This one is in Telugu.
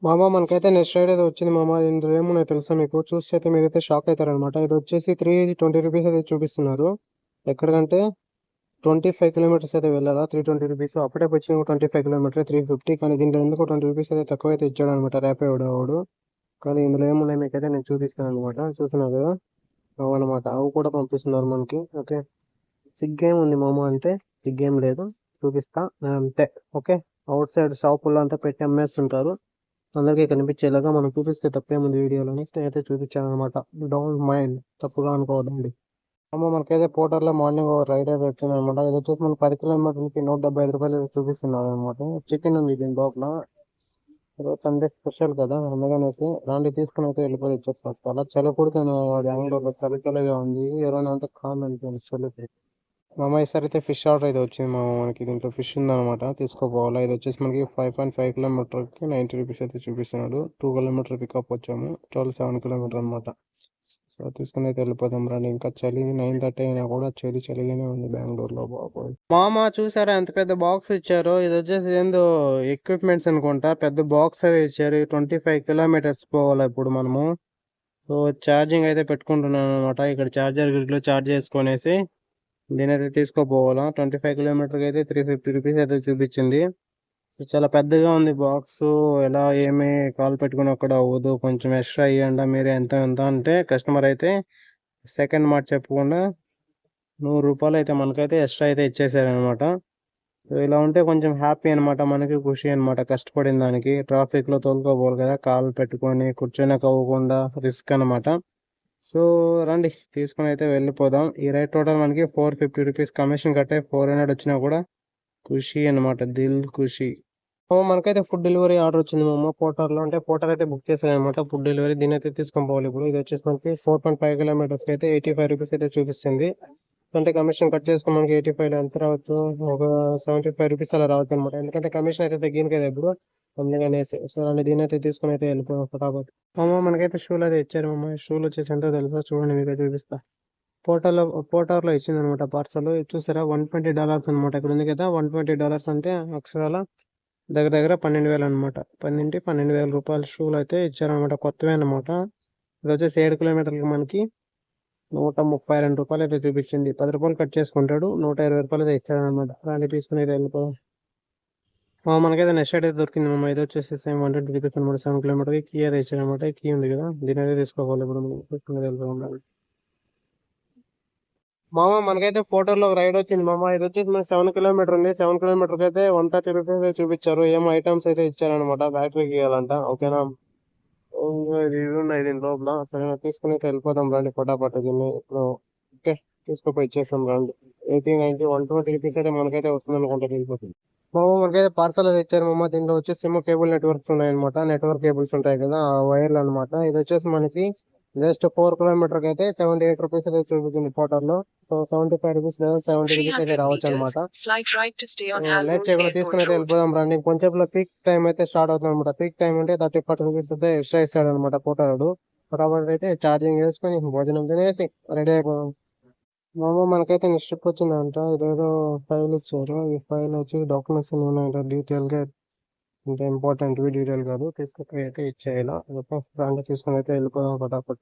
మామ మనకైతే నెక్స్ట్ రైడ్ అయితే వచ్చింది మామ. ఇందులో ఏమున్నాయో తెలుసా మీకు? చూస్తే అయితే మీరైతే షాక్ అవుతారనమాట. ఇది వచ్చేసి 320 అయితే చూపిస్తున్నారు. ఎక్కడికంటే 25 కిలోమీటర్స్ అయితే వెళ్ళాలా, 320 రూపీస్. అప్పుడే వచ్చింది 25 కిలోమీటర్ 350. కానీ దీంట్లో ఎందుకు 20 రూపీస్ అయితే తక్కువ అయితే ఇచ్చాడు అనమాట ర్యాపిడో వాడు. కానీ ఇందులో ఏమున్నాయి మీకైతే నేను చూపిస్తాను అనమాట. చూస్తున్నారు కదా, అవు అనమాట. అవి కూడా పంపిస్తున్నారు మనకి. ఓకే, సిగ్గేం ఉంది మామ అంటే? సిగ్గేం లేదు, చూపిస్తా అంతే. ఓకే, అవుట్ సైడ్ షాపుల్లో అంతా పెట్టి అమ్మేస్తుంటారు. అందరికీ కనిపించేలాగా మనం చూపిస్తే తప్పేముంది వీడియోలోని. నేనైతే చూపించాను అనమాట. డోంట్ మైండ్, తప్పుగా అనుకోవద్దండి. అమ్మ మనకైతే పోర్టర్లో మార్నింగ్ రైడ్ అయితే వచ్చింది అనమాట. ఇది వచ్చేసి మనకి 10 కిలోమీటర్లకి 175 రూపాయలు అయితే చూపిస్తున్నారు అనమాట. చికెన్ ఉంది దీని లోపల. ఈరోజు సండే స్పెషల్ కదా, అందుకనేసి రాండి తీసుకుని అయితే వెళ్ళిపోయి వచ్చేస్తారు. అలా చలి పుడుతుంది బెంగళూరులో, చలి చలిగా ఉంది. ఎవరైనా అంటే కామ్ అనిపించింది చలి. మా అమ్మ ఈసారి అయితే ఫిష్ ఆర్డర్ అయితే వచ్చింది మా మనకి. దీంట్లో ఫిష్ ఉందన్నమాట, తీసుకోపోవాలి. ఇది వచ్చేసి మనకి 5.5 కిలోమీటర్కి 90 రూపీస్ అయితే చూపిస్తున్నాడు. 2 కిలోమీటర్ పికప్ వచ్చాము, 7 కిలోమీటర్ అనమాట. సో తీసుకుని అయితే వెళ్ళిపోదాం రండి. ఇంకా చలి 9:30 అయినా కూడా చలిగానే ఉంది బెంగళూరులో బాబోయ్. మామ చూసారా ఎంత పెద్ద బాక్స్ ఇచ్చారో? ఇది వచ్చేసి ఏందో ఎక్విప్మెంట్స్ అనుకుంటా. పెద్ద బాక్స్ అయితే ఇచ్చారు. 25 కిలోమీటర్స్ పోవాలి ఇప్పుడు మనము. సో ఛార్జింగ్ అయితే పెట్టుకుంటున్నాను అనమాట. ఇక్కడ ఛార్జర్ గిట్లో ఛార్జ్ చేసుకునేసి దీనైతే తీసుకోపోవాలా. 25 కిలోమీటర్కి అయితే 350 రూపీస్ అయితే చూపించింది. సో చాలా పెద్దగా ఉంది బాక్స్. ఎలా ఏమి కాల్ పెట్టుకుని అక్కడ అవ్వదు, కొంచెం ఎక్స్ట్రా ఇవ్వండి మీరు ఎంత ఎంత అంటే కస్టమర్ అయితే సెకండ్ మాట చెప్పకుండా 100 రూపాయలు అయితే మనకైతే ఎక్స్ట్రా అయితే ఇచ్చేసారనమాట. సో ఇలా ఉంటే కొంచెం హ్యాపీ అనమాట, మనకి ఖుషి అనమాట. కష్టపడిన దానికి ట్రాఫిక్లో తోలుకోపోవాలి కదా, కాల్ పెట్టుకొని కూర్చొని అవ్వకుండా రిస్క్ అనమాట. సో రండి తీసుకుని అయితే వెళ్ళిపోదాం. ఈ రైట్ టోటల్ మనకి 450 రూపీస్ కమిషన్ కట్టే 400 వచ్చినా కూడా ఖుషి అనమాట, దిల్ ఖుషి. మనకైతే ఫుడ్ డెలివరీ ఆర్డర్ వచ్చింది మా అమ్మ పోర్టర్లో. అంటే పోర్టర్ అయితే బుక్ చేశాను అనమాట ఫుడ్ డెలివరీ. దీని అయితే తీసుకొని పోవాలి ఇప్పుడు. ఇది వచ్చేసి మనకి 4.5 కిలోమీటర్స్కి అయితే 85 రూపీస్ అయితే చూపిస్తుంది. అంటే కమిషన్ కట్ చేసుకుని మనకి 85 ఎంత రావచ్చు, ఒక 75 రూపీస్ అలా రావచ్చు అనమాట. ఎందుకంటే కమిషన్ అయితే తగ్గింది కదా ఇప్పుడు, అందుకనేసి. సో అంటే దీని అయితే తీసుకుని అయితే వెళ్ళిపోదాం ఫటాఫట్. మామ మనకైతే షూలు అయితే ఇచ్చారు మామ. షూలు వచ్చేసి ఎంతో తెలుసా? చూడండి మీకు చూపిస్తా. పోర్టర్లో ఇచ్చింది అనమాట పార్సల్. చూసారా, $120 అనమాట. ఇక్కడ ఉంది కదా, $120 అంటే అక్షరాల దగ్గర దగ్గర 12,000 అనమాట. 12,000 రూపాయల షూలు అయితే ఇచ్చారనమాట, కొత్తవే అనమాట. ఇది వచ్చేసి 7 కిలోమీటర్లకి మనకి 132 రూపాయలు అయితే చూపించింది. 10 రూపాయలు కట్ చేసుకుంటాడు, 120 రూపాయలు అయితే ఇచ్చాడనమాట. అలాంటి తీసుకుని అయితే వెళ్ళిపోదాం. మనకైతే నెక్స్ట్ అయితే దొరికింది మామ. ఇది వచ్చేసి 120 రూపీస్ అనమాట. 7 కిలోమీటర్కి కీ అయితే ఇచ్చారనమాట. కీ ఉంది కదా, దీని అయితే తీసుకోవాలి ఇప్పుడు మనం. తీసుకుని వెళ్ళిపోదాం. మామ మనకైతే ఫోటోలో ఒక రైడ్ వచ్చింది మామ. ఇది వచ్చేసి మనకి 7 కిలోమీటర్ ఉంది. 7 కిలోమీటర్కి అయితే 130 రూపీస్ అయితే చూపించారు. ఏమో ఐటమ్స్ అయితే ఇచ్చారనమాట, బ్యాటరీకి ఇవ్వాలంట. ఓకేనా, ఇది ఉన్నాయి దీని లోపల. సరే తీసుకుని అయితే వెళ్ళిపోదాం రండి ఫటాఫట్. దీన్ని ఇప్పుడు ఓకే తీసుకుపోయి ఇచ్చేస్తాం రండి. 80, 90, 120 రూపీస్ అయితే మనకైతే వస్తుంది అనుకుంటా, వెళ్ళిపోతుంది. మామ మనకైతే పార్సల్ అయితే ఇచ్చారు మామ. దీంట్లో వచ్చేసి సిమ్ కేబుల్ నెట్వర్క్స్ ఉన్నాయన్నమాట. నెట్వర్క్ కేబుల్స్ ఉంటాయి కదా, ఆ వైర్లు అనమాట. ఇది వచ్చేసి మనకి జస్ట్ 4 కిలోమీటర్కి అయితే 78 రూపీస్ అయితే చూపించింది పోర్టర్లో. సో 75 రూపీస్ లేదా 70 రూపీస్ అయితే రావచ్చు అనమాట. లేట్ చేయకుండా తీసుకుని అయితే వెళ్ళిపోదాం రండి. కొంచెంలో పీక్ టైం అయితే స్టార్ట్ అవుతుంది అనమాట. పీక్ టైం అంటే 30-40 రూపీస్ అయితే ఎక్స్ట్రా ఇస్తాడు అనమాట పోర్టర్డు. ఫటాఫట్ అయితే ఛార్జింగ్ చేసుకుని భోజనం తినేసి రెడీ అయిపోదాం. మామ మనకైతే నెక్స్ట్ ట్రిప్ వచ్చిందంట. ఇదేదో ఫైల్ ఇచ్చారు. ఈ ఫైల్ వచ్చి డాక్యుమెంట్స్ ఉన్నాయంట డీటెయిల్గా. అంటే ఇంపార్టెంట్ డీటెయిల్ కాదు, తీసుకుపోయి అయితే ఇచ్చేయాలి. తీసుకుని అయితే వెళ్ళిపోదాం ఫటాఫట్.